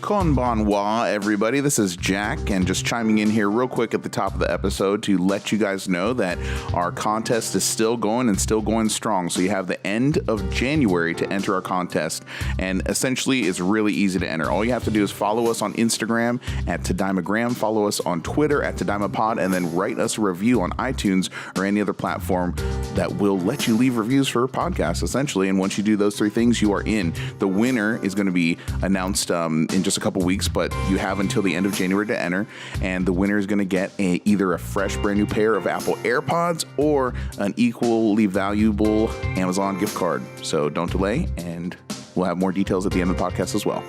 Konbanwa, everybody. This is Jack, and just chiming in here real quick at the top of the episode to let you guys know that our contest is still going and still going strong. So you have the end of January to enter our contest, and essentially it's really easy to enter. All you have to do is follow us on Instagram at Tadaimagram, follow us on Twitter at TadaimaPod, and then write us a review on iTunes or any other platform that will let you leave reviews for podcasts, essentially. And once you do those three things, you are in. The winner is going to be announced in just a couple weeks, but you have until the end of January to enter, and the winner is going to get either a fresh brand new pair of Apple AirPods or an equally valuable Amazon gift card. So don't delay, and we'll have more details at the end of the podcast as well.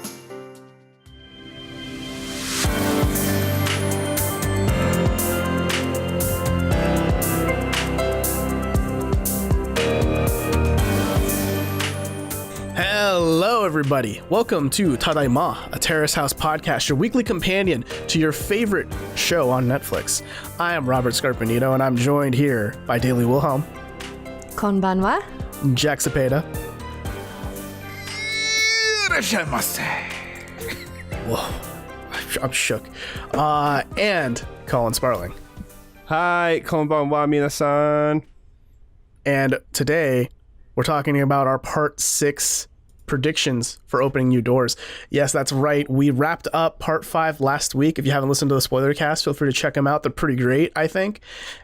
Hello, everybody. Welcome to Tadaima, a Terrace House podcast, your weekly companion to your favorite show on Netflix. I am Robert Scarpanito, and I'm joined here by Daily Wilhelm. Konbanwa. Jack Cepeda. Whoa, I'm shook. And Colin Sparling. Hi, konbanwa minasan. And today, we're talking about our part 6 predictions for opening new doors. Yes, that's right. We wrapped up part 5 last week. If you haven't listened to the spoiler cast, feel free to check them out. They're pretty great, I think.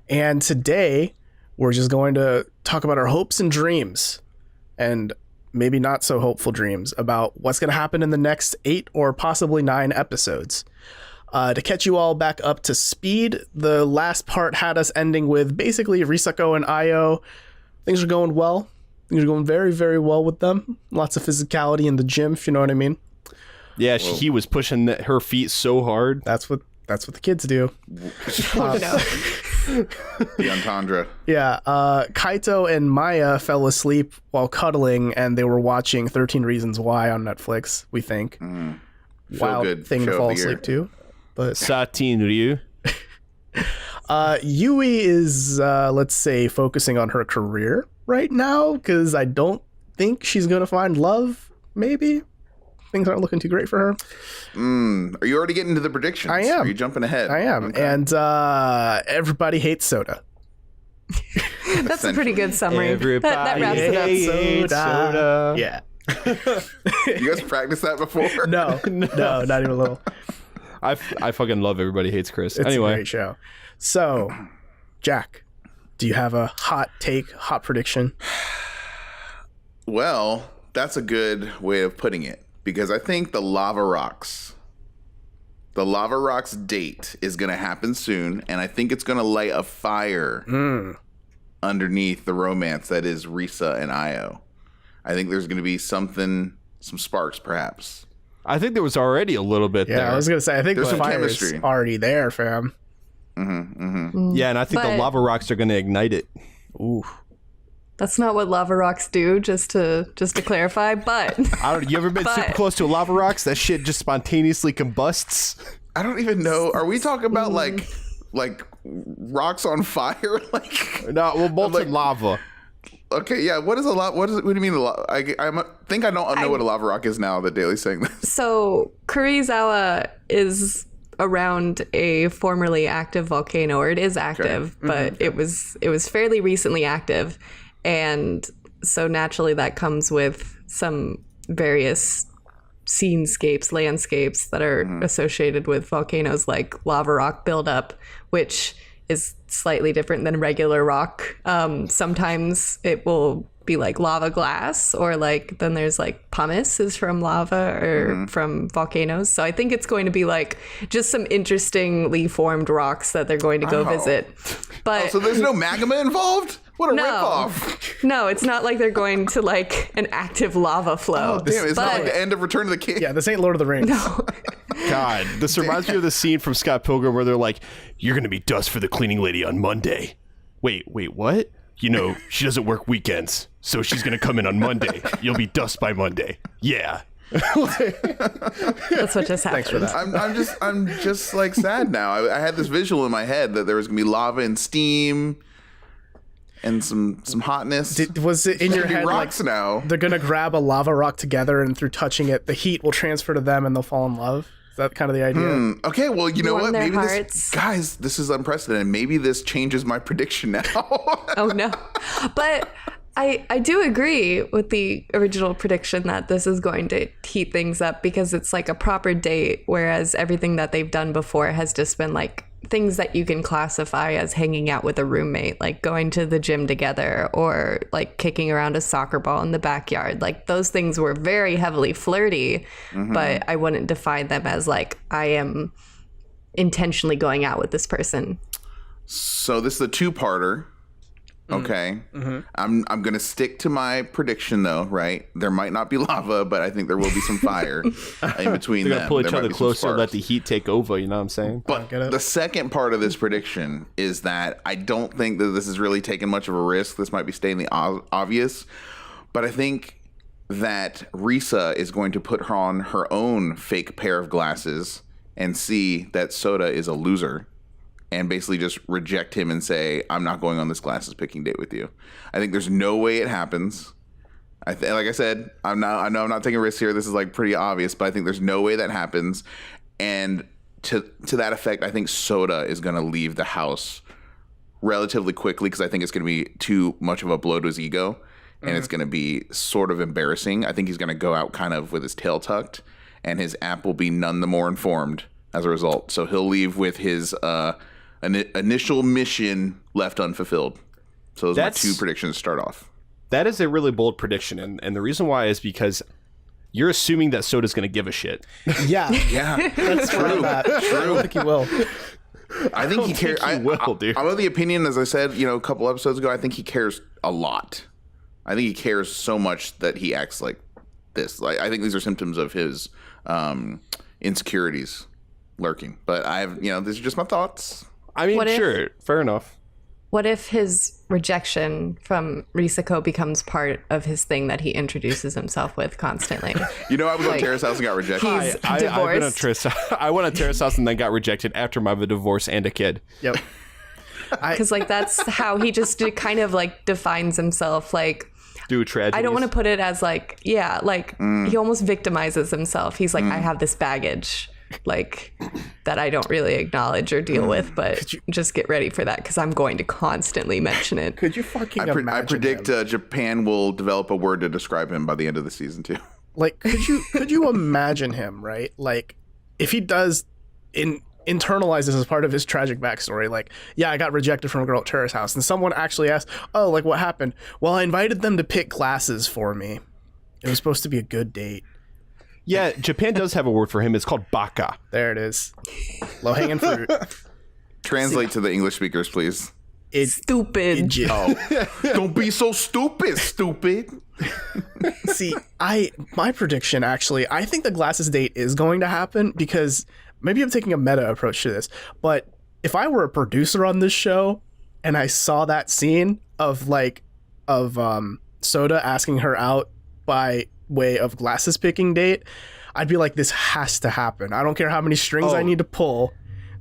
And today, we're just going to talk about our hopes and dreams, and maybe not so hopeful dreams, about what's going to happen in the next 8 or possibly 9 episodes. To catch you all back up to speed, the last part had us ending with basically Risako and Ayo. Things are going well. Things are going very, very well with them. Lots of physicality in the gym, if you know what I mean. Yeah, he was pushing her feet so hard. That's what the kids do. The entendre. Yeah, Kaito and Maya fell asleep while cuddling, and they were watching 13 Reasons Why on Netflix, we think. Wild thing to fall asleep to. But Satin Ryu. Yui is, let's say, focusing on her career right now, because I don't think she's going to find love, maybe. Things aren't looking too great for her. Are you already getting to the predictions? I am. Are you jumping ahead? I am. Okay. And everybody hates soda. That's a pretty good summary. Everybody that wraps it up. hates soda. Yeah. You guys practiced that before? No, not even a little. I fucking love Everybody Hates Chris. It's anyway. a great show. So, Jack, do you have a hot take, hot prediction? Well, that's a good way of putting it, because I think the Lava Rocks date is going to happen soon, and I think it's going to light a fire underneath the romance that is Risa and Ayo. I think there's going to be some sparks, perhaps. I think there was already a little bit there. Yeah, I was going to say, I think there's the some fire's chemistry already there, fam. Yeah, and I think the lava rocks are going to ignite it. Ooh. That's not what lava rocks do, just to clarify, but I don't. You ever been super close to a lava rocks? That shit just spontaneously combusts. I don't even know. Are we talking about like rocks on fire? No, well, molten lava. Okay, yeah. What is a lot? What do you mean? I think I don't know what a lava rock is now that Daly's saying this. So Kurizawa is around a formerly active volcano, or it is active, but it was fairly recently active, and so naturally that comes with some various landscapes that are associated with volcanoes, like lava rock buildup, which is slightly different than regular rock. Sometimes it will be like lava glass, or then there's pumice is from lava or from volcanoes. So I think it's going to be just some interestingly formed rocks that they're going to go visit. But so there's no magma involved? What a ripoff. No, it's not like they're going to an active lava flow. Oh, damn, it's not like the end of Return of the King. Yeah, this ain't Lord of the Rings. No. God, this reminds me of the scene from Scott Pilgrim where they're like, "You're going to be dust for the cleaning lady on Monday." Wait, what? You know, she doesn't work weekends, so she's going to come in on Monday. You'll be dust by Monday. Yeah. That's what just happened. Thanks for that. I'm just sad now. I had this visual in my head that there was going to be lava and steam. and some hotness. Was it in your Shooting head rocks like now? they're gonna grab a lava rock together, and through touching it, the heat will transfer to them, and they'll fall in love? Is that kind of the idea? Okay, well, you know Warm what? their Maybe hearts. this is unprecedented. Maybe this changes my prediction now. Oh no. But I do agree with the original prediction that this is going to heat things up because it's like a proper date, whereas everything that they've done before has just been like things that you can classify as hanging out with a roommate, like going to the gym together or like kicking around a soccer ball in the backyard. Like those things were very heavily flirty, but I wouldn't define them as like I am intentionally going out with this person. So this is a two-parter. Okay. I'm going to stick to my prediction, though, right? There might not be lava, but I think there will be some fire in between They're them. gonna pull each There might other be some closer, let sparks. the heat take over. You know what I'm saying? But the second part of this prediction is that I don't think that this is really taking much of a risk. This might be stating the obvious, but I think that Risa is going to put on her own fake pair of glasses and see that Soda is a loser and basically just reject him and say, I'm not going on this glasses picking date with you. I think there's no way it happens. Like I said, I know I'm not taking risks here. This is like pretty obvious, but I think there's no way that happens. And to that effect, I think Soda is going to leave the house relatively quickly because I think it's going to be too much of a blow to his ego. And it's going to be sort of embarrassing. I think he's going to go out kind of with his tail tucked, and his app will be none the more informed as a result. So he'll leave with his initial mission left unfulfilled. So those are my two predictions to start off. That is a really bold prediction, and the reason why is because you're assuming that Soda's going to give a shit. Yeah. That's true. I don't think he will. I think he cares. He will, dude. I'm of the opinion, as I said, a couple episodes ago, I think he cares a lot. I think he cares so much that he acts like this. Like I think these are symptoms of his insecurities lurking. But these are just my thoughts. I mean, sure, fair enough. What if his rejection from Risako becomes part of his thing that he introduces himself with constantly? I was on Terrace House and got rejected. He's I've been on divorced. Terrace. I went on Terrace House and then got rejected after my divorce and a kid. Yep. Because like that's how he just kind of like defines himself. Like Do tragedies. I don't want to put it as like he almost victimizes himself. He's like I have this baggage like that I don't really acknowledge or deal with, but just get ready for that because I'm going to constantly mention it. Could you fucking imagine I predict Japan will develop a word to describe him by the end of the season 2. Like, could you imagine him, right? Like, if he does internalize this as part of his tragic backstory, like, yeah, I got rejected from a girl at Terrace House, and someone actually asked, oh, like, what happened? Well, I invited them to pick glasses for me. It was supposed to be a good date. Yeah, Japan does have a word for him. It's called baka. There it is. Low-hanging fruit. Translate to the English speakers, please. Stupid. Don't be so stupid. See, my prediction, actually, I think the glasses date is going to happen because maybe I'm taking a meta approach to this, but if I were a producer on this show and I saw that scene of Soda asking her out by way of glasses picking date, I'd be like, this has to happen. I don't care how many strings I need to pull.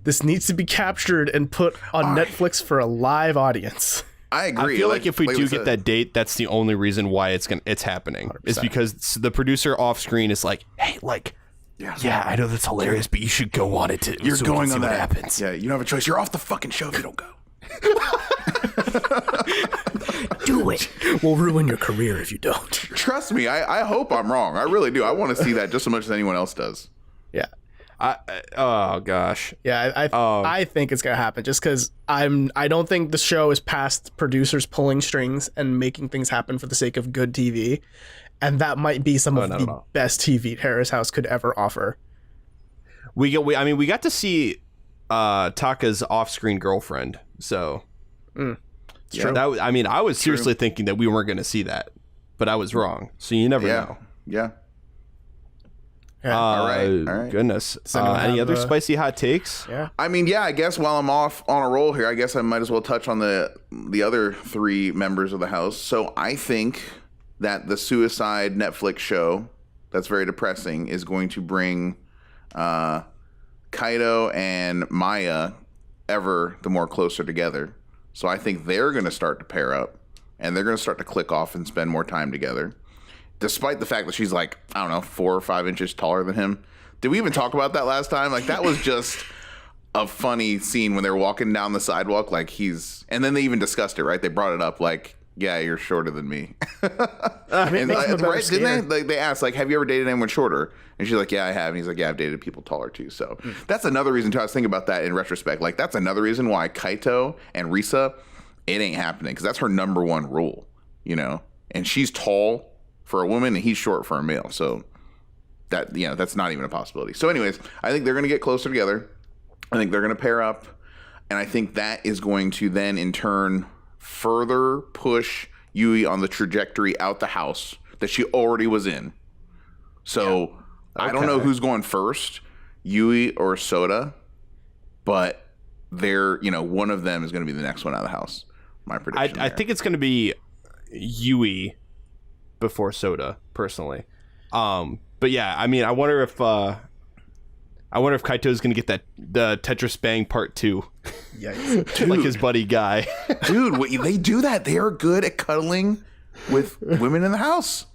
This needs to be captured and put on Netflix for a live audience. I agree. I feel like if we do get that date, that's the only reason why it's happening. 100%. Is because the producer off screen is like, hey, like, yeah, I know that's hilarious, but you should go on it. You're so going see on what that. happens. Yeah, you don't have a choice. You're off the fucking show if you don't go. Do it. We'll ruin your career if you don't. Trust me, I hope I'm wrong. I really do. I want to see that just as much as anyone else does. Yeah. Oh gosh. Yeah, I think it's gonna happen just because I don't think the show is past producers pulling strings and making things happen for the sake of good TV, and that might be some of the best TV Terrace House could ever offer. We got to see Taka's off-screen girlfriend, so It's true. I was seriously thinking that we weren't going to see that, but I was wrong. So you never know. Yeah. Yeah. All right. Goodness. anyone Any have, other spicy hot takes? Yeah. I mean, yeah, I guess while I'm off on a roll here, I guess I might as well touch on the other 3 members of the house. So I think that the suicide Netflix show that's very depressing is going to bring Kaido and Maya ever the more closer together. So I think they're going to start to pair up, and they're going to start to click off and spend more time together. Despite the fact that she's like, I don't know, 4 or 5 inches taller than him. Did we even talk about that last time? Like, that was just a funny scene when they're walking down the sidewalk. Like, and then they even discussed it, right? They brought it up like, yeah, you're shorter than me. And, right? Didn't they? Like, they asked, like, have you ever dated anyone shorter? And she's like, yeah, I have. And he's like, yeah, I've dated people taller too. So that's another reason too. I was thinking about that in retrospect. Like, that's another reason why Kaito and Risa, it ain't happening, because that's her number one rule, you know? And she's tall for a woman and he's short for a male. So that, you know, that's not even a possibility. So anyways, I think they're going to get closer together. I think they're going to pair up. And I think that is going to then in turn further push Yui on the trajectory out the house that she already was in. So I don't know who's going first, Yui or Soda, but they're, you know, one of them is going to be the next one out of the house. My prediction. I think it's going to be Yui before Soda, personally. But yeah, I mean, I wonder if Kaito is going to get the Tetris Bang Part 2. Yikes. Like his buddy Guy. Dude, they do that. They are good at cuddling with women in the house.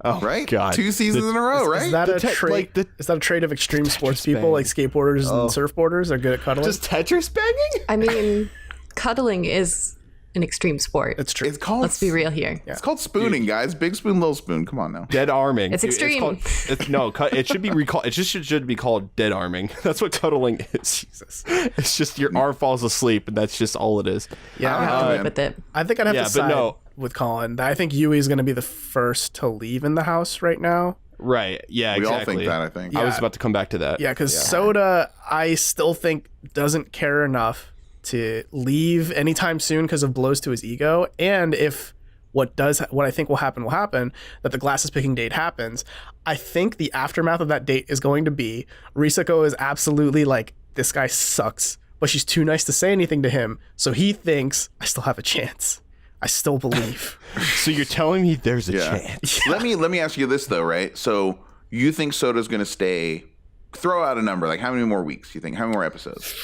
Oh, right? God. 2 seasons in a row, right? Is that a trait? Is that a trait of extreme sports people, like skateboarders and surfboarders? They're good at cuddling. Just Tetris banging? I mean, cuddling is an extreme sport. It's true. It's called. Let's be real here. It's called spooning, guys. Big spoon, little spoon. Come on now. Dead arming. It's extreme. It should be recalled. It just should be called dead arming. That's what cuddling is. Jesus. It's just your arm falls asleep, and that's just all it is. Yeah, I have to live with it. I think I'd have to side with Colin. I think Yui is going to be the first to leave in the house right now. Right. Yeah, we exactly. all think that, I think. I was about to come back to that. Yeah, because Soda, I still think, doesn't care enough to leave anytime soon because of blows to his ego. And if what I think will happen, that the glasses picking date happens, I think the aftermath of that date is going to be Risako is absolutely like, this guy sucks, but she's too nice to say anything to him. So he thinks, I still have a chance. I still believe. So you're telling me there's a chance? Yeah. Let me ask you this though, right? So you think Soda's going to stay? Throw out a number. Like, how many more weeks do you think? How many more episodes?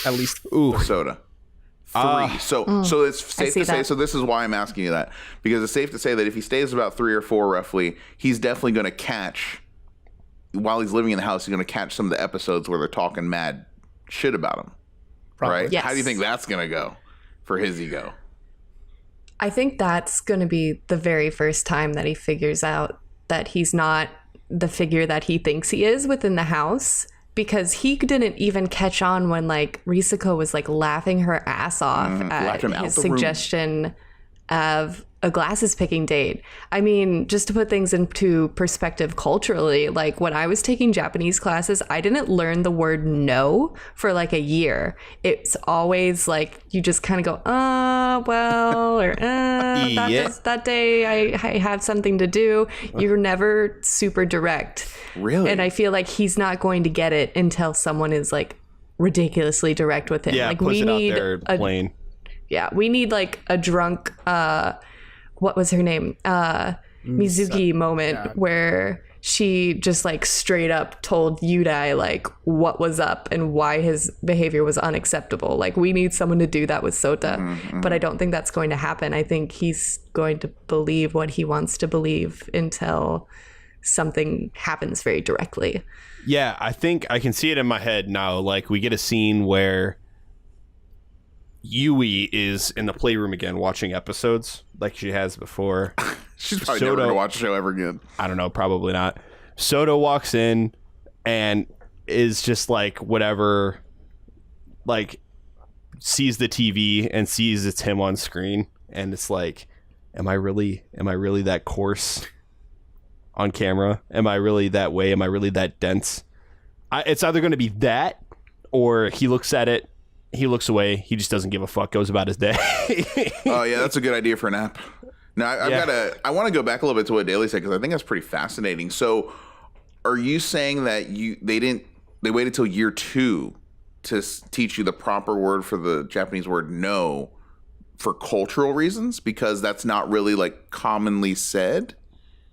At least for Soda. 3. So it's safe to say. So this is why I'm asking you that, because it's safe to say that if he stays about 3 or 4 roughly, he's definitely going to catch, while he's living in the house, he's going to catch some of the episodes where they're talking mad shit about him. Probably. Right? Yes. How do you think that's going to go for his ego? I think that's going to be the very first time that he figures out that he's not the figure that he thinks he is within the house, because he didn't even catch on when like Risako was like laughing her ass off at his suggestion of a glasses picking date. I mean, just to put things into perspective culturally, like when I was taking Japanese classes, I didn't learn the word no for like a year. It's always like you just kind of go, well, or that day I have something to do. You're never super direct. Really? And I feel like he's not going to get it until someone is like ridiculously direct with him. Yeah, like puts we it need out there plain. Yeah, we need like a drunk what was her name? Mizuki moment where she just like straight up told Yudai like what was up and why his behavior was unacceptable. Like, we need someone to do that with Sota, but I don't think that's going to happen. I think he's going to believe what he wants to believe until something happens very directly. Yeah, I think I can see it in my head now. Like, we get a scene where Yui is in the playroom again watching episodes like she has before. She's probably never going to watch a show ever again. I don't know, probably not. Soda walks in and is just like whatever, like sees the TV and sees it's him on screen, and it's like, am I really that coarse on camera? Am I really that way? Am I really that dense? It's either going to be that, or he looks at it, he looks away, he just doesn't give a fuck, goes about his day. Oh yeah, that's a good idea for an app. Now I want to go back a little bit to what Daly said, because I think that's pretty fascinating. So are you saying that they waited till year 2 to teach you the proper word for the Japanese word no for cultural reasons, because that's not really like commonly said?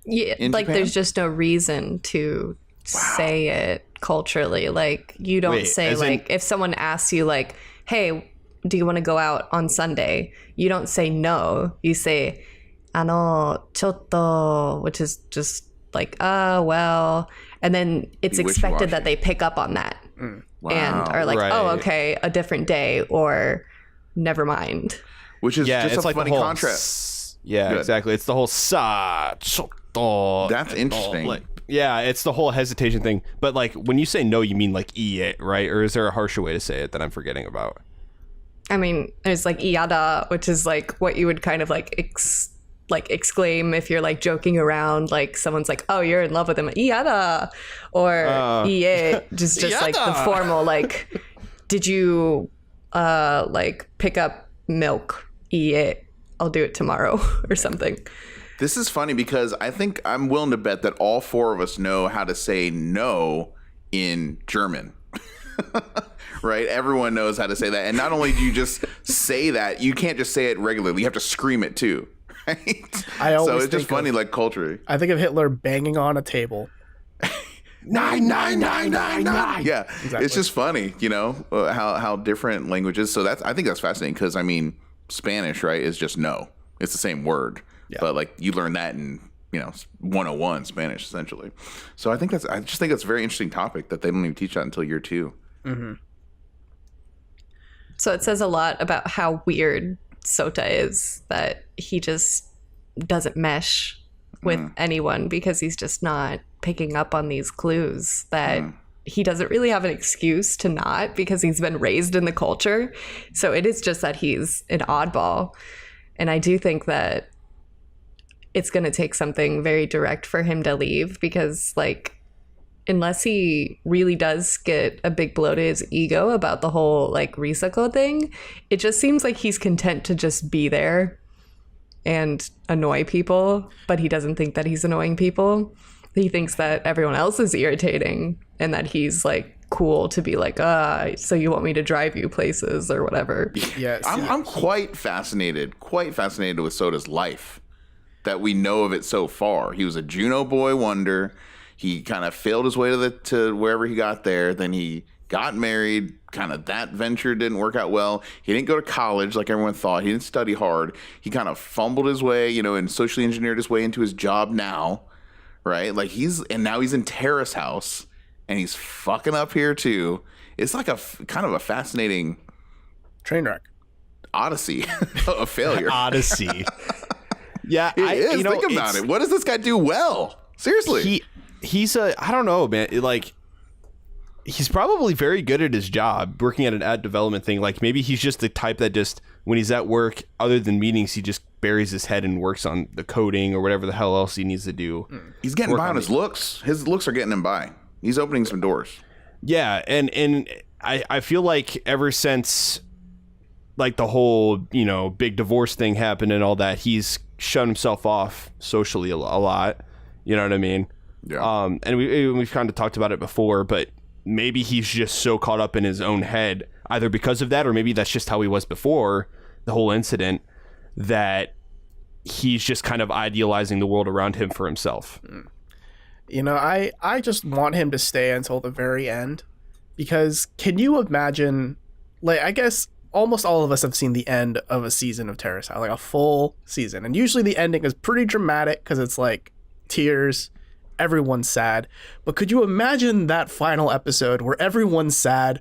Yeah, like Japan? There's just no reason to say it culturally. Like, you don't say like, if someone asks you like, hey, do you want to go out on Sunday? You don't say no. You say, ちょっと, which is just like, well. And then it's expected that they pick up on that and are like, oh, okay, a different day, or never mind. Which is just it's a like funny the whole, contrast. Yeah, exactly. It's the whole chotto. That's interesting. Yeah, it's the whole hesitation thing. But like when you say no, you mean like iie, right? Or is there a harsher way to say it that I'm forgetting about? I mean, there's like iada, which is like what you would kind of like exclaim if you're like joking around, like someone's like, oh, you're in love with him, iada, or iie, just like the formal, like, did you like pick up milk? Iie, I'll do it tomorrow or something. This is funny because I think I'm willing to bet that all four of us know how to say no in German. Right? Everyone knows how to say that. And not only do you just say that, you can't just say it regularly. You have to scream it too. Right? So it's just funny, like culturally. I think of Hitler banging on a table. 99999. Yeah, exactly. It's just funny, you know, how different languages. So I think that's fascinating because I mean, Spanish, right, is just no. It's the same word, but like you learn that in 101 Spanish essentially. So I just think that's a very interesting topic that they don't even teach that until year 2. Mm-hmm. So it says a lot about how weird Sota is, that he just doesn't mesh with anyone because he's just not picking up on these clues, that he doesn't really have an excuse to not, because he's been raised in the culture. So it is just that he's an oddball. And I do think that it's going to take something very direct for him to leave, because like, unless he really does get a big blow to his ego about the whole like Risako thing, it just seems like he's content to just be there and annoy people, but he doesn't think that he's annoying people. He thinks that everyone else is irritating and that he's like cool to be like, so you want me to drive you places or whatever. Yes. I'm quite fascinated with Sota's life, that we know of it so far. He was a Juno boy wonder. He kind of failed his way to wherever he got there. Then he got married. Kind of that venture didn't work out well. He didn't go to college like everyone thought. He didn't study hard. He kind of fumbled his way, and socially engineered his way into his job now, right? Like now he's in Terrace House, and he's fucking up here too. It's like a kind of a fascinating train wreck, odyssey of failure. Odyssey. Yeah, it is. Think about it. What does this guy do well? Seriously. He's I don't know, man. Like, he's probably very good at his job, working at an ad development thing. Like, maybe he's just the type that just, when he's at work, other than meetings, he just buries his head and works on the coding or whatever the hell else he needs to do. He's getting by on his looks. His looks are getting him by. He's opening some doors. Yeah, and I feel like ever since, like, the whole, big divorce thing happened and all that, he's shut himself off socially a lot. You know what I mean? Yeah. And we've kind of talked about it before, but maybe he's just so caught up in his own head, either because of that, or maybe that's just how he was before the whole incident, that he's just kind of idealizing the world around him for himself. I just want him to stay until the very end, because can you imagine, like, I guess almost all of us have seen the end of a season of Terrace House, like a full season. And usually the ending is pretty dramatic because it's like tears, everyone's sad. But could you imagine that final episode where everyone's sad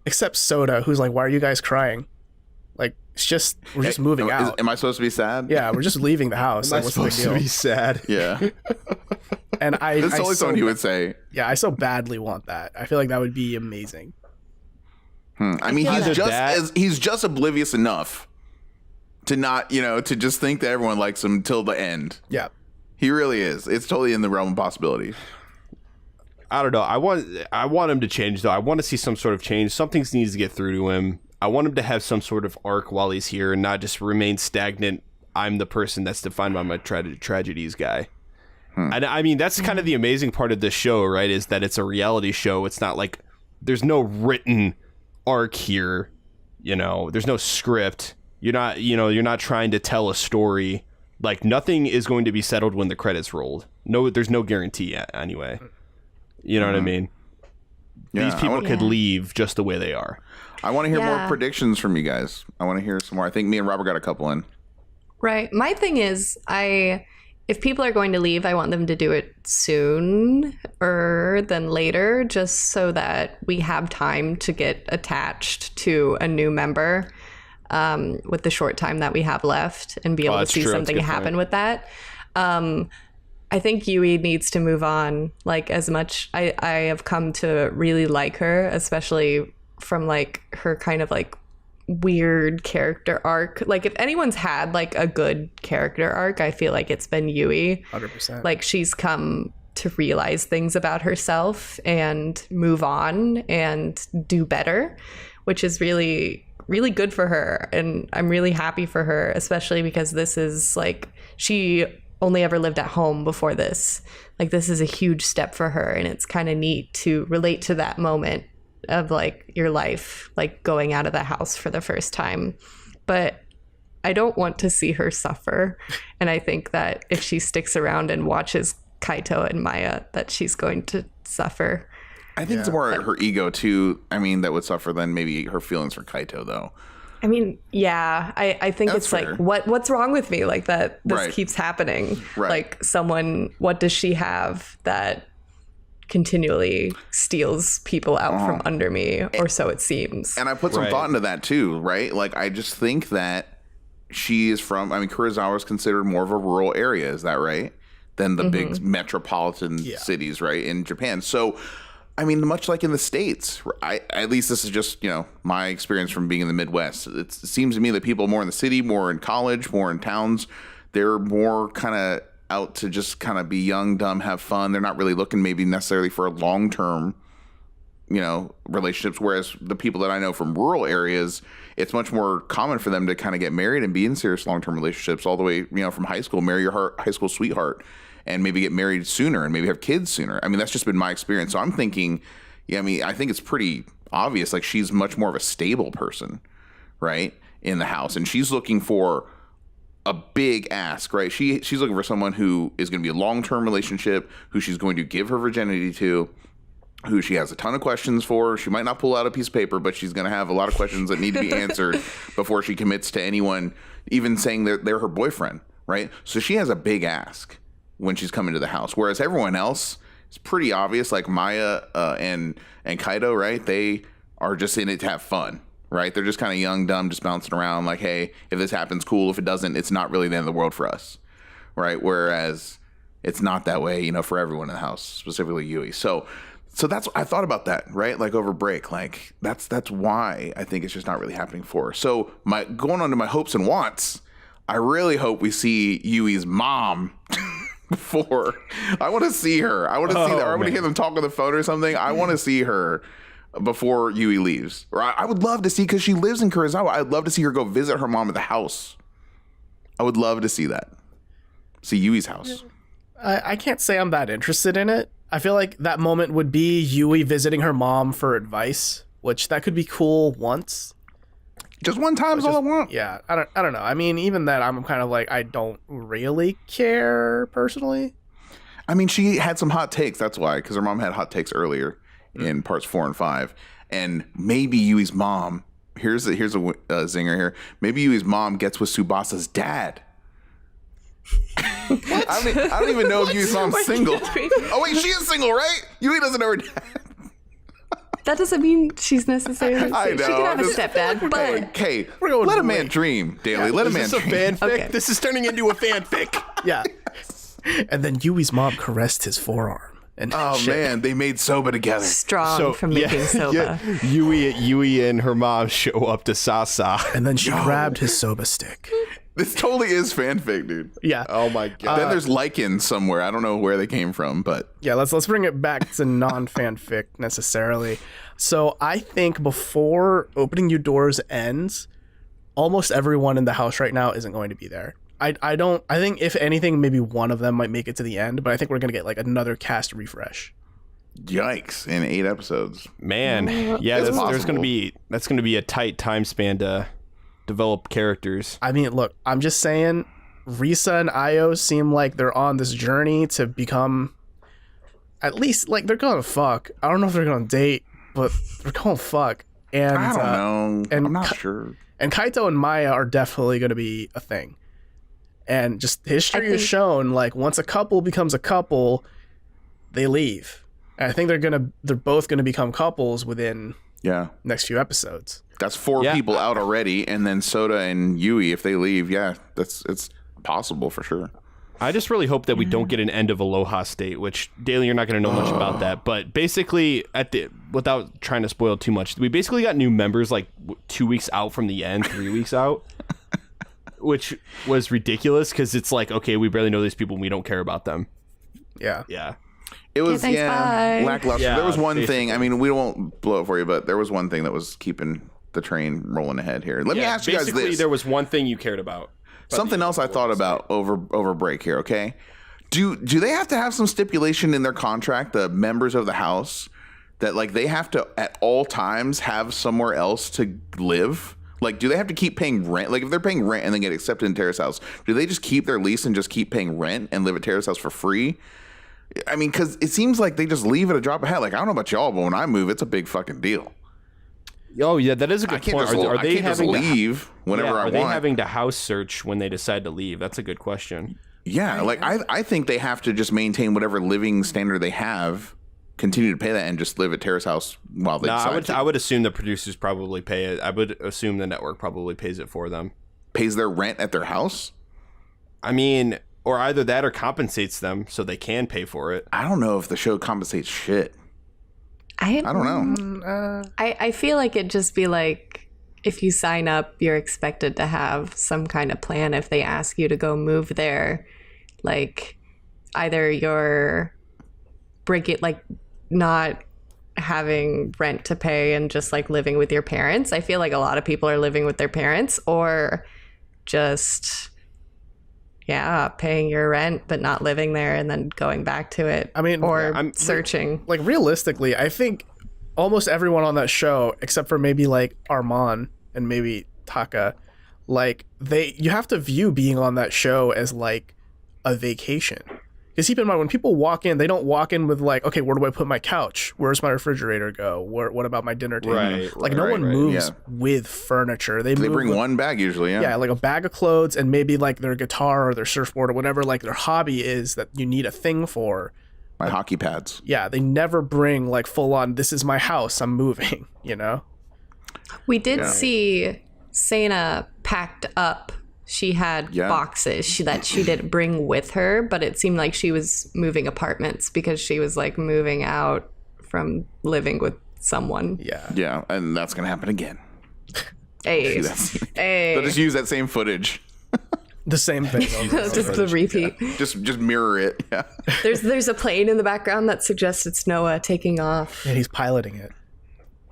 except Sota, who's like, why are you guys crying? Like, we're just moving out. Am I supposed to be sad? Yeah, we're just leaving the house. Am I supposed to be sad? Yeah. And that's always something he would say. Yeah, I so badly want that. I feel like that would be amazing. I mean, he's just oblivious enough to not, to just think that everyone likes him till the end. Yeah. He really is. It's totally in the realm of possibility. I don't know. I want him to change, though. I want to see some sort of change. Something needs to get through to him. I want him to have some sort of arc while he's here and not just remain stagnant. I'm the person that's defined by my tragedies guy. And I mean, that's kind of the amazing part of this show, right? Is that it's a reality show. It's not like there's no written arc here. There's no script. You're not trying to tell a story. Like, nothing is going to be settled when the credits rolled. No, there's no guarantee yet, anyway. You know what I mean? Yeah, these people could leave just the way they are. I want to hear more predictions from you guys. I want to hear some more. I think me and Robert got a couple in. Right. My thing is, if people are going to leave, I want them to do it sooner than later, just so that we have time to get attached to a new member with the short time that we have left and be able to see something happen with that. I think Yui needs to move on. Like, as much I have come to really like her, especially from like her kind of like weird character arc. Like, if anyone's had like a good character arc, I feel like it's been Yui. 100%. Like, she's come to realize things about herself and move on and do better, which is really, really good for her. And I'm really happy for her, especially because this is like, she only ever lived at home before this. Like, this is a huge step for her, and it's kind of neat to relate to that moment of like your life, like going out of the house for the first time. But I don't want to see her suffer, and I think that if she sticks around and watches Kaito and Maya, that she's going to suffer. I think it's more her ego too. I mean, that would suffer than maybe her feelings for Kaito, though. I mean, yeah, I think That's it's fair. like, what's wrong with me? Like, that this Right. keeps happening. Right. Like, what does she have that continually steals people out from under me, or so it seems. And I put some thought into that too, right? Like, I just think that she is from, I mean, Kurosawa is considered more of a rural area, is that right? Than the big metropolitan cities, right, in Japan. So, I mean, much like in the States, at least this is just, my experience from being in the Midwest. It seems to me that people more in the city, more in college, more in towns, they're more kind of out to just kind of be young, dumb, have fun. They're not really looking maybe necessarily for a long-term, relationships. Whereas the people that I know from rural areas, it's much more common for them to kind of get married and be in serious long-term relationships all the way, from high school, marry your high school sweetheart and maybe get married sooner and maybe have kids sooner. I mean, that's just been my experience. So I'm thinking, I think it's pretty obvious. Like, she's much more of a stable person, right, in the house. And she's looking for a big ask, right? She's looking for someone who is going to be a long-term relationship, who she's going to give her virginity to, who she has a ton of questions for. She might not pull out a piece of paper, but she's going to have a lot of questions that need to be answered before she commits to anyone, even saying they're her boyfriend, right? So she has a big ask when she's coming to the house. Whereas everyone else, it's pretty obvious, like Maya and Kaito, right? They are just in it to have fun. Right? They're just kind of young, dumb, just bouncing around like, hey, if this happens, cool. If it doesn't, it's not really the end of the world for us. Right? Whereas it's not that way, for everyone in the house, specifically Yui. So that's, I thought about that, right? Like, over break, like that's why I think it's just not really happening for her. So going on to my hopes and wants, I really hope we see Yui's mom before. I want to see her. I want to see that. I want to hear them talk on the phone or something. I want to see her before Yui leaves. Or I would love to see, because she lives in Kurosawa, I'd love to see her go visit her mom at the house. I would love to see that. See Yui's house. I can't say I'm that interested in it. I feel like that moment would be Yui visiting her mom for advice, which that could be cool once. Just one time is all I want. Yeah, I don't know. I mean, even that, I'm kind of like, I don't really care personally. I mean, she had some hot takes. That's why, because her mom had hot takes earlier in parts 4 and 5, and maybe Yui's mom. Here's a zinger here. Maybe Yui's mom gets with Tsubasa's dad. I don't even know if Yui's mom's single. Oh wait, she is single, right? Yui doesn't know her dad. That doesn't mean she's necessarily. I know. She can have a stepdad, but Okay, let a man dream, Daly. Let a man Is this a dream. fanfic? Okay. This is turning into a fanfic. Yeah. And then Yui's mom caressed his forearm. And Oh man, they made soba together. strong from making soba. Yui and her mom show up to Sasa. And then she grabbed his soba stick. This totally is fanfic, dude. Yeah. Oh my god. Then there's lichens somewhere. I don't know where they came from, but Yeah, let's bring it back to non-fanfic necessarily. So I think before Opening You Doors ends, almost everyone in the house right now isn't going to be there. I think if anything, maybe one of them might make it to the end, but I think we're gonna get like another cast refresh. yikes! In 8 episodes, Man, yeah, It's that's possible. gonna be a tight time span to develop characters. I mean, look, I'm just saying, Risa and Io seem like they're on this journey to become, at least, like, they're gonna fuck. I don't know if they're gonna date, but they're going fuck. And I don't know. and I'm not sure. And Kaito and Maya are definitely going to be a thing. And just history has shown, like, once a couple becomes a couple, they leave. And I think they're both gonna become couples within next few episodes. That's 4 people out already, and then Soda and Yui, if they leave, it's possible for sure. I just really hope that we don't get an end of Aloha State, which, Daly, you're not going to know much about that. But basically, without trying to spoil too much, we basically got new members like 2 weeks out from the end, 3 weeks out, which was ridiculous because it's like, okay, we barely know these people and we don't care about them. Yeah. Yeah. It was, thanks, bye. lackluster. Yeah, there was one basically. thing, I mean, we won't blow it for you, but there was one thing that was keeping the train rolling ahead here. Let me ask you guys Basically, this. there was one thing you cared about. Something else I thought about over break here, okay? Do they have to have some stipulation in their contract, the members of the house, that like they have to at all times have somewhere else to live? Like, do they have to keep paying rent? Like, if they're paying rent and then get accepted in Terrace House, do they just keep their lease and just keep paying rent and live at Terrace House for free? I mean, because it seems like they just leave at a drop of a hat. Like, I don't know about y'all, but when I move, it's a big fucking deal. Oh, yeah, that is a good point. I can't just leave whenever I want. Are they having to house search when they decide to leave? That's a good question. Yeah, like I think they have to just maintain whatever living standard they have, continue to pay that, and just live at Terrace House while they decide I would assume the producers probably pay it. I would assume the network probably pays it for them. Pays their rent at their house? I mean, or either that or compensates them so they can pay for it. I don't know if the show compensates shit. I don't know. I feel like it'd just be like, if you sign up, you're expected to have some kind of plan if they ask you to go move there. Like, either you're not having rent to pay and just like living with your parents. I feel like a lot of people are living with their parents, or just paying your rent but not living there and then going back to it. I mean, or searching. Like, realistically, I think almost everyone on that show, except for maybe like Armand and maybe Taka, like you have to view being on that show as like a vacation. Because keep in mind, when people walk in, they don't walk in with like, okay, where do I put my couch? Where's my refrigerator go? What about my dinner table? Right, no one moves with furniture. They bring with, one bag usually, Yeah, like a bag of clothes and maybe like their guitar or their surfboard or whatever like their hobby is that you need a thing for. My hockey pads. Yeah, they never bring like full on, this is my house, I'm moving, you know? We did see Sana packed up. She had boxes that she didn't bring with her, but it seemed like she was moving apartments because she was like moving out from living with someone. Yeah, and that's gonna happen again. Hey. They'll just use that same footage. The same thing. Just the repeat. Yeah. Just mirror it. Yeah. There's a plane in the background that suggests it's Noah taking off. And he's piloting it.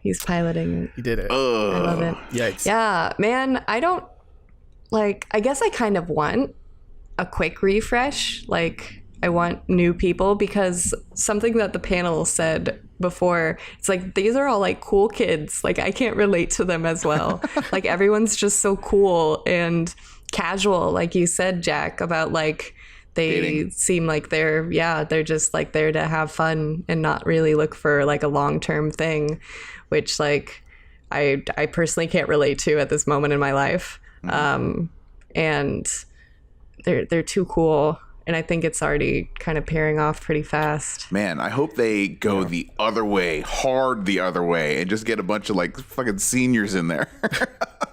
He did it. I love it. Yikes. Yeah, man, I guess I kind of want a quick refresh. Like, I want new people, because something that the panel said before, it's like, these are all like cool kids. Like, I can't relate to them as well. Like, everyone's just so cool and casual, like you said, Jack, about like, they dating. Seem like they're just like there to have fun and not really look for like a long-term thing, which like I personally can't relate to at this moment in my life. And they're too cool, and I think it's already kind of pairing off pretty fast. Man, I hope they go the other way, and just get a bunch of like fucking seniors in there.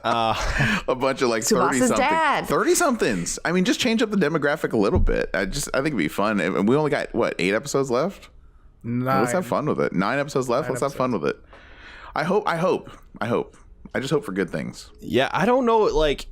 A bunch of like 30-somethings. I mean, just change up the demographic a little bit. I think it'd be fun. And we only got 8 episodes left? 9. Let's have fun with it. 9 episodes left. Let's have fun with it. I hope. I just hope for good things. Yeah, I don't know. Like,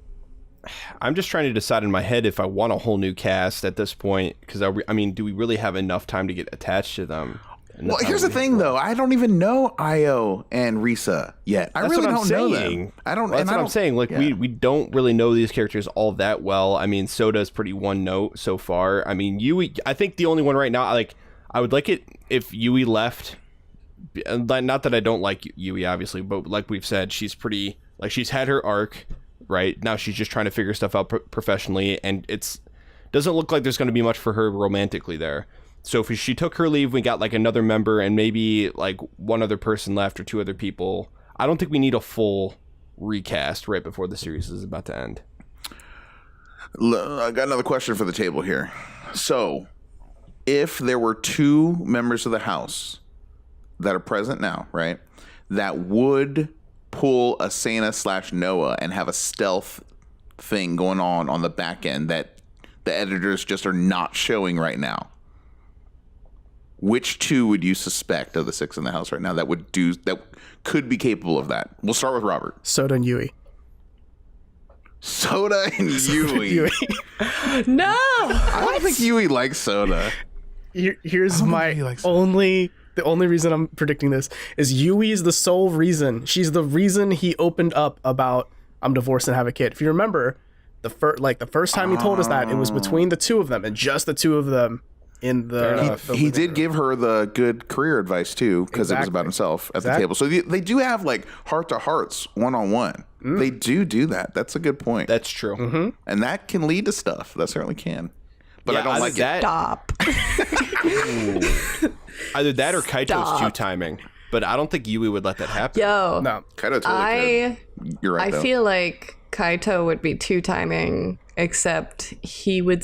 I'm just trying to decide in my head if I want a whole new cast at this point. Because I mean, do we really have enough time to get attached to them? Well, here's the thing, though. I don't even know Io and Risa yet. I really don't know them. That's what I'm saying. Like, we don't really know these characters all that well. I mean, Soda's pretty one note so far. I mean, Yui, I think the only one right now, like, I would like it if Yui left. Not that I don't like Yui, obviously, but like we've said, she's pretty, like, she's had her arc, right? Now she's just trying to figure stuff out professionally, and doesn't look like there's going to be much for her romantically there. So if she took her leave, we got like another member and maybe like one other person left or two other people. I don't think we need a full recast right before the series is about to end. I got another question for the table here. So, if there were two members of the House that are present now, right, that would pull Asana / Noah and have a stealth thing going on the back end that the editors just are not showing right now, which two would you suspect of the 6 in the House right now that could be capable of that? We'll start with Robert. Soda and Yui. Soda and Yui. No. I don't think Yui likes Soda. Here's my the only reason I'm predicting this is Yui is the sole reason. She's the reason he opened up about I'm divorced and have a kid. If you remember, the first time he told us that, it was between the two of them and just the two of them in the. He did give her the good career advice too, because it was about himself at the table. So they do have like heart to hearts, one-on-one. They do that. That's a good point. That's true. And that can lead to stuff. That certainly can. But I don't like that. Stop. Either that or Kaito's two timing. But I don't think Yui would let that happen. Yo. No. Kaito totally could. You're right, I feel like Kaito would be two timing, except he would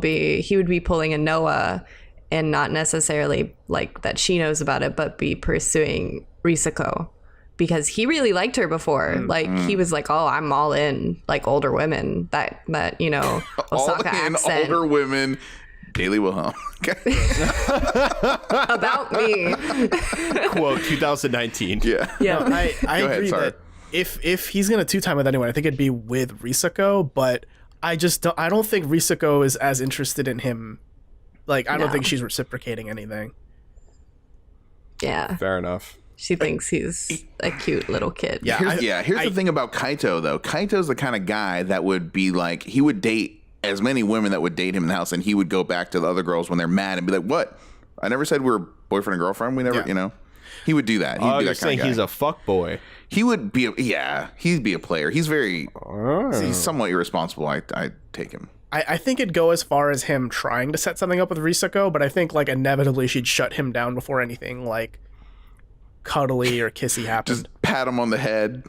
be pulling a Noah and not necessarily like that she knows about it, but be pursuing Risako. Because he really liked her before. Like, he was like, oh, I'm all in, like, older women. That Osaka all in accent. older women. Daily Wilhelm. About me. Quote, 2019. Yeah. No, I agree sorry. that if he's going to two-time with anyone, I think it'd be with Risako, but I don't think Risako is as interested in him. Like, I don't think she's reciprocating anything. Yeah. Fair enough. She thinks he's a cute little kid. Yeah. Here's the thing about Kaito, though. Kaito's the kind of guy that would be like, he would date as many women that would date him in the house, and he would go back to the other girls when they're mad and be like, what? I never said we were boyfriend and girlfriend. We never, He would do that. He'd be You're that kind saying of guy. he's a fuckboy. He would be, he'd be a player. He's he's somewhat irresponsible. I take him. I think it'd go as far as him trying to set something up with Risako, but I think, like, inevitably she'd shut him down before anything, like, cuddly or kissy happened. Just pat him on the head.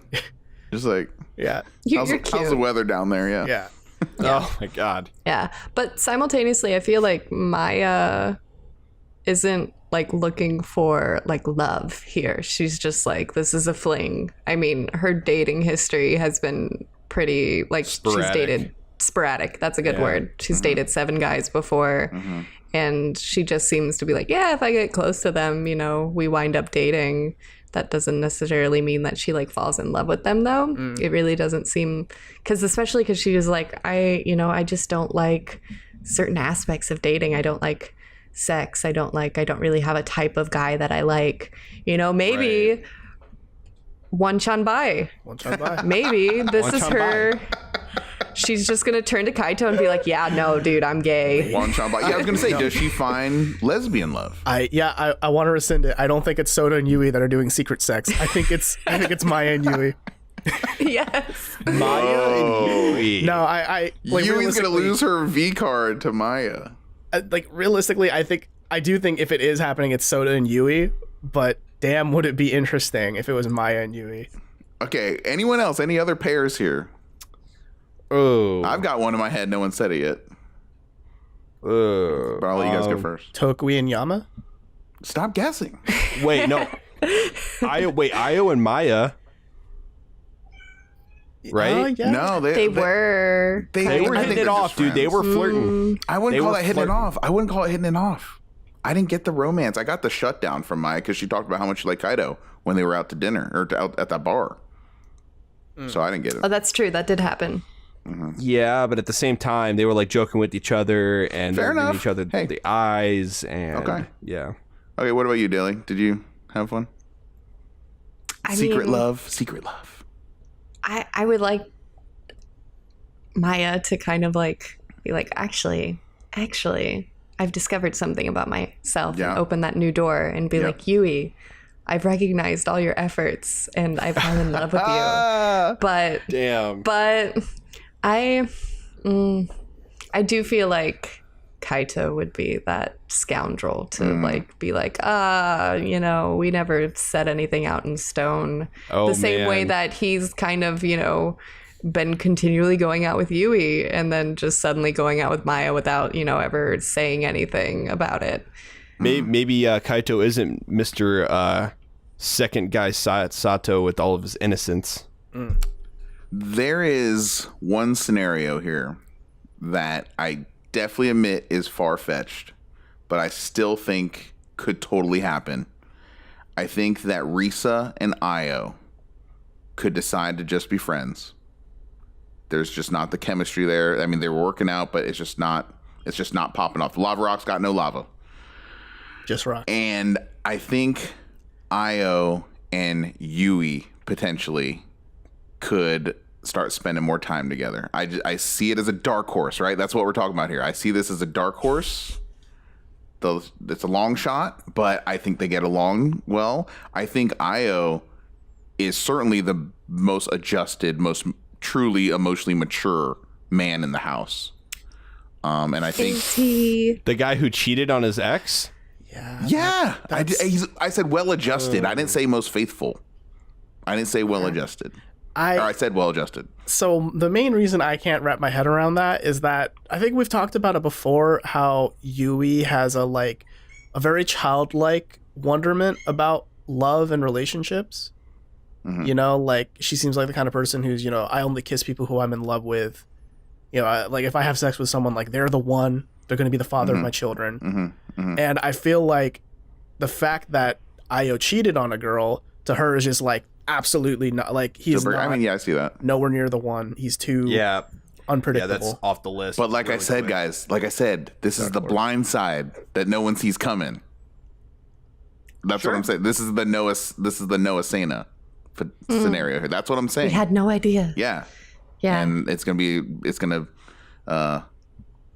Just like, Yeah. You're cute. how's the weather down there? Yeah. Yeah. Oh my god. Yeah. But simultaneously, I feel like Maya isn't like looking for like love here. She's just like, this is a fling. I mean, her dating history has been pretty like Sporadic. She's dated sporadic. That's a good word. She's dated 7 guys before. And she just seems to be like, yeah, if I get close to them, we wind up dating. That doesn't necessarily mean that she like falls in love with them though. It really doesn't seem, especially because she was like, I just don't like certain aspects of dating. I don't like sex. I don't really have a type of guy that I like. Maybe Right. One chan bai. maybe this is One-chan her. She's just gonna turn to Kaito and be like, yeah, no, dude, I'm gay. I was gonna say, does she find lesbian love? I want to rescind it. I don't think it's Soda and Yui that are doing secret sex. I think it's Maya and Yui. Yes. Maya and Yui. No, I like, Yui's gonna realistically- lose her V card to Maya. Like, realistically, I do think if it is happening, it's Soda and Yui. But damn, would it be interesting if it was Maya and Yui? Okay, anyone else? Any other pairs here? Oh. I've got one in my head. No one said it yet. But I'll let you guys go first. Tokui and Yama. Stop guessing. Wait, no. Io and Maya. Right? Yeah. No, They were. They were I hitting think it they're off, just dude. They friends. were flirting. I wouldn't They call were that hitting it flirting. off. I wouldn't call it hitting it off. I didn't get the romance. I got the shutdown from Maya because she talked about how much she liked Kaido when they were out to dinner or out at that bar. So I didn't get it. Oh, that's true. That did happen. Yeah, but at the same time, they were like joking with each other and Fair they were giving enough. each other Hey. the eyes and Okay. yeah. Okay, what about you, Dilly? Did you have fun? Secret love. I would like Maya to kind of like be like, actually, I've discovered something about myself Yeah. and open that new door and be Yeah. like, Yui, I've recognized all your efforts and I've fallen in love with you. Damn. But I do feel like Kaito would be that scoundrel to like be like, we never set anything out in stone. Oh, the same way man. that he's kind of, been continually going out with Yui and then just suddenly going out with Maya without, ever saying anything about it. Maybe Kaito isn't Mr. Second Guy Sato with all of his innocence. There is one scenario here that I definitely admit is far-fetched, but I still think could totally happen. I think that Risa and Io could decide to just be friends. There's just not the chemistry there. I mean, they were working out, but it's just not popping off. The lava rock's got no lava. Just rock. And I think Io and Yui potentially could start spending more time together. I see it as a dark horse, right? That's what we're talking about here. I see this as a dark horse. It's a long shot, but I think they get along well. I think Io is certainly the most adjusted, most truly emotionally mature man in the house. And I think the guy who cheated on his ex. Yeah, I said well-adjusted. I didn't say most faithful. I didn't say well-adjusted. I said well-adjusted. So the main reason I can't wrap my head around that is that I think we've talked about it before, how Yui has a very childlike wonderment about love and relationships. Mm-hmm. She seems like the kind of person who's, I only kiss people who I'm in love with. If I have sex with someone, they're the one. They're going to be the father of my children. Mm-hmm. Mm-hmm. And I feel like the fact that Io cheated on a girl to her is just absolutely not. He's not. I mean, I see that. Nowhere near the one. He's too unpredictable. Yeah, that's off the list. But like I said, guys, this is the blind side that no one sees coming. That's what I'm saying. This is the Noah Sana scenario here. That's what I'm saying. We had no idea. Yeah. Yeah. And it's gonna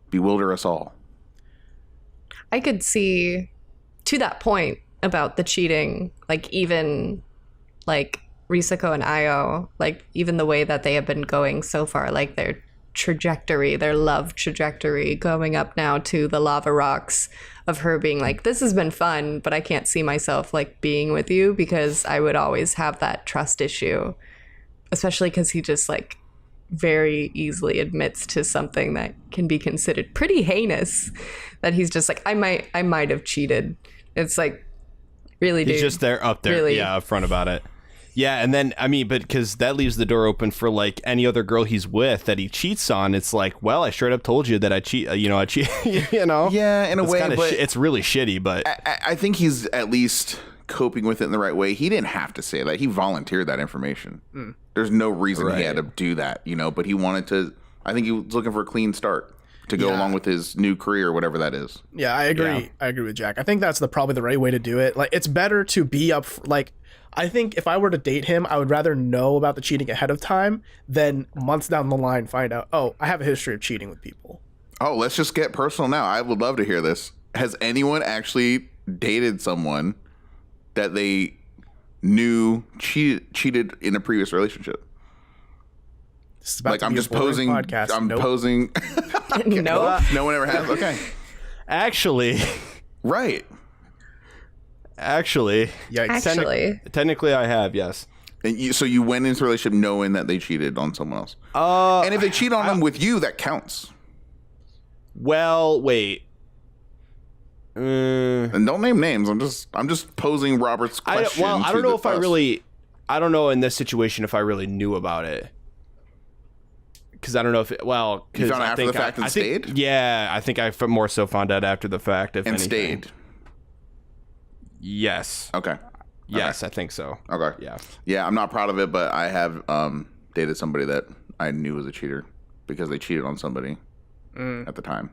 bewilder us all. I could see to that point about the cheating, even Risako and Io, even the way that they have been going so far, their trajectory, their love trajectory going up now to the lava rocks, of her being this has been fun, but I can't see myself being with you because I would always have that trust issue, especially because he just very easily admits to something that can be considered pretty heinous, that he's just I might have cheated. It's really, dude, he's just up there, really? Yeah, upfront about it. Yeah, and then but because that leaves the door open for any other girl he's with that he cheats on. It's well, I straight up told you that I cheat. I cheat. Yeah, in a way, but it's really shitty. But I think he's at least coping with it in the right way. He didn't have to say that. He volunteered that information. There's no reason he had to do that, but he wanted to. I think he was looking for a clean start to go along with his new career or whatever that is. Yeah, I agree. Yeah. I agree with Jack. I think that's probably the right way to do it. It's better to be up. I think if I were to date him, I would rather know about the cheating ahead of time than months down the line find out, oh, I have a history of cheating with people. Oh, let's just get personal now. I would love to hear this. Has anyone actually dated someone that they knew cheated in a previous relationship? I'm just posing. Podcast. I'm posing. No. No one ever has. Okay. Actually. Right. Actually. Yikes. Technically, I have. Yes. And so you went into a relationship knowing that they cheated on someone else. And if they cheat on them with you, that counts. Well, wait. And don't name names. I'm just posing Robert's question. I don't know if I don't know in this situation if I really knew about it. Because I don't know if you found out after the fact and stayed? Yeah, I think I more so found out after the fact. If anything. Stayed. Yes. Okay. Yes, I think so. Okay. Yeah. Yeah, I'm not proud of it, but I have dated somebody that I knew was a cheater because they cheated on somebody at the time.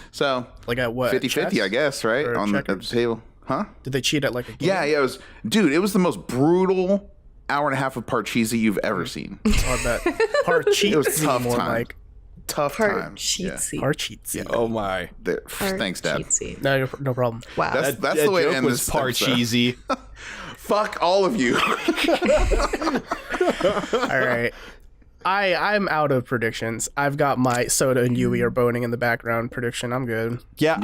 So at what? 50-50, I guess, right? On the table. Huh? Did they cheat at a game? Yeah, it was the most brutal hour and a half of Parcheesi you've ever seen. I bet. Parcheesi. It was tough time. Tough times. Parcheesi. Yeah. Oh my. Thanks, Dad. No problem. Wow. That's the way to end this. Parcheesi. Fuck all of you. All right. I'm out of predictions. I've got my Soda and Yui are boning in the background prediction. I'm good. Yeah,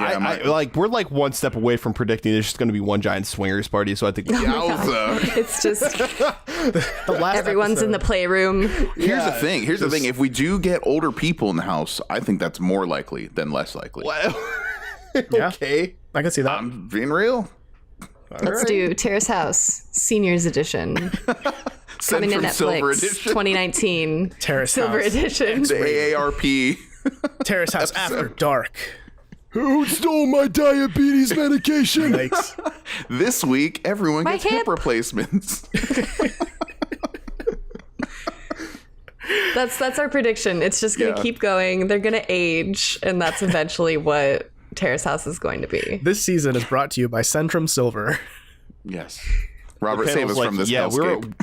we're like one step away from predicting there's just going to be one giant swingers party. So I think It's just The last everyone's in the playroom. Here's the thing. If we do get older people in the house, I think that's more likely than less likely. Okay, I can see that. I'm being real. Let's do Terrace House Seniors Edition. Coming to From Netflix, Silver Edition. 2019. Terrace Silver House. Edition. The AARP. Terrace House After Dark. Who stole my diabetes medication? Yikes. This week, everyone My gets hip hip. replacements. That's our prediction. It's just going to keep going. They're going to age, and that's eventually what Terrace House is going to be. This season is brought to you by Centrum Silver. Yes. Robert, save us from this Yeah, hellscape.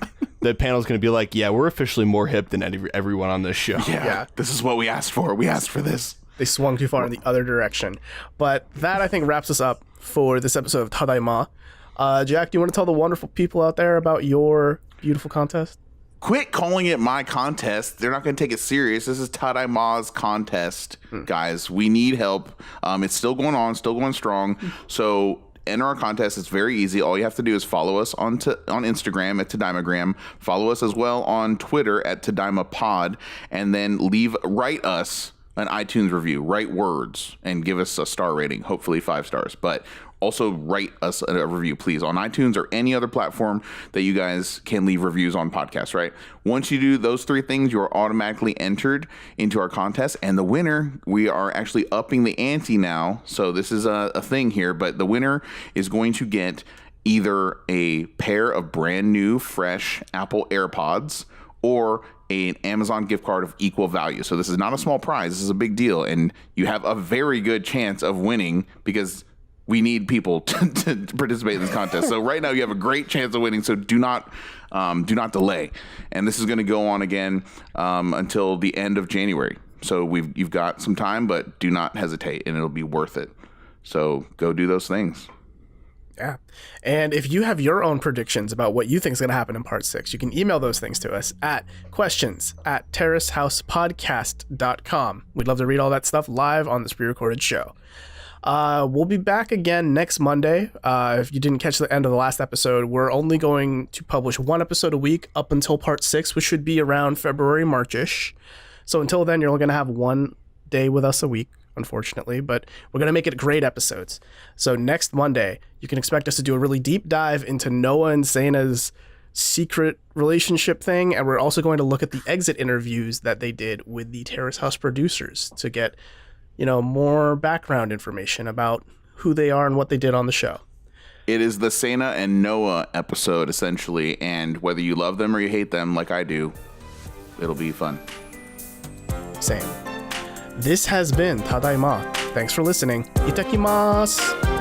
the panel's going to be like, yeah, we're officially more hip than everyone on this show. Yeah, this is what we asked for. We asked for this. They swung too far in the other direction. But that, I think, wraps us up for this episode of Tadaima. Jack, do you want to tell the wonderful people out there about your beautiful contest? Quit calling it my contest. They're not going to take it serious. This is Tadaima's contest, guys. We need help. It's still going on, still going strong. So enter our contest. It's very easy. All you have to do is follow us on Instagram at Tadaimagram. Follow us as well on Twitter at TadaimaPod, and then write us an iTunes review. Write words and give us a star rating. Hopefully 5 stars. But also write us a review, please, on iTunes or any other platform that you guys can leave reviews on podcasts, right? Once you do those 3 things, you are automatically entered into our contest. And the winner, we are actually upping the ante now. So this is a thing here, but the winner is going to get either a pair of brand new, fresh Apple AirPods or an Amazon gift card of equal value. So this is not a small prize. This is a big deal. And you have a very good chance of winning because we need people to participate in this contest. So right now you have a great chance of winning. So do not delay. And this is going to go on again until the end of January. So you've got some time, but do not hesitate, and it'll be worth it. So go do those things. Yeah. And if you have your own predictions about what you think is going to happen in part 6, you can email those things to us at questions@terracehousepodcast.com. We'd love to read all that stuff live on this pre-recorded show. We'll be back again next Monday. If you didn't catch the end of the last episode, we're only going to publish 1 episode a week up until part 6, which should be around February, March-ish. So until then, you're only going to have 1 day with us a week, unfortunately, but we're going to make it great episodes. So next Monday, you can expect us to do a really deep dive into Noah and Seina's secret relationship thing, and we're also going to look at the exit interviews that they did with the Terrace House producers to get more background information about who they are and what they did on the show. It is the Seina and Noah episode, essentially, and whether you love them or you hate them, like I do, it'll be fun. Same. This has been Tadaima. Thanks for listening. Itakimasu!